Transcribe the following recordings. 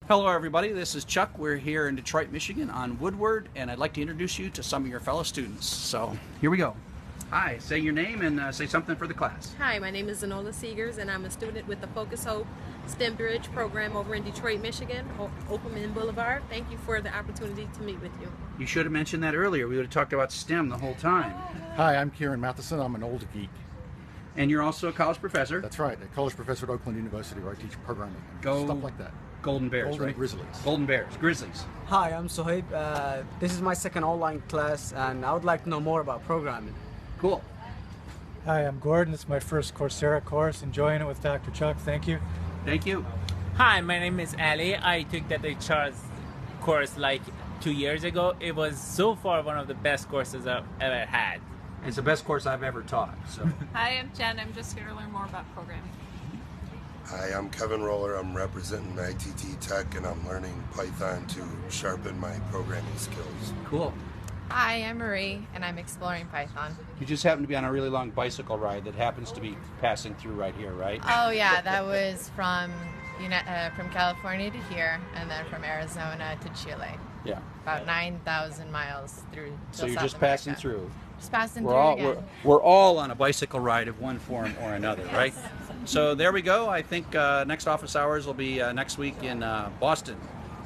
Hello everybody, this is Chuck. We're here in Detroit, Michigan on Woodward, and I'd like to introduce you to some of your fellow students. So here we go. Hi, say your name and say something for the class. Hi, my name is Enola Seegers and I'm a student with the Focus Hope STEM Bridge program over in Detroit, Michigan, Oakman Boulevard. Thank you for the opportunity to meet with you. You should have mentioned that earlier. We would have talked about STEM the whole time. Hi, I'm Kieran Matheson. I'm an old geek. And you're also a college professor. That's right, a college professor at Oakland University where I teach programming and Go stuff like that. Golden Bears, Golden right? Grizzlies. Golden Bears, Grizzlies. Hi, I'm Sohaib. This is my second online class and I would like to know more about programming. Cool. Hi, I'm Gordon. It's my first Coursera course. Enjoying it with Dr. Chuck. Thank you. Thank you. Hi, my name is Ali. I took that HR's course like 2 years ago. It was so far one of the best courses I've ever had. It's the best course I've ever taught. So. Hi, I'm Jen. I'm just here to learn more about programming. Hi, I'm Kevin Roller. I'm representing ITT Tech and I'm learning Python to sharpen my programming skills. Cool. Hi, I'm Marie and I'm exploring Python. You just happen to be on a really long bicycle ride that happens to be passing through right here, right? Oh yeah, that was from California to here and then from Arizona to Chile. Yeah. About 9,000 miles through. So you're South just passing America. through. Just passing We're through all again. we're all on a bicycle ride of one form or another, right? So there we go. I think next office hours will be next week in Boston.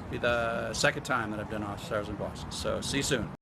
It'll be the second time that I've done office hours in Boston. So see you soon.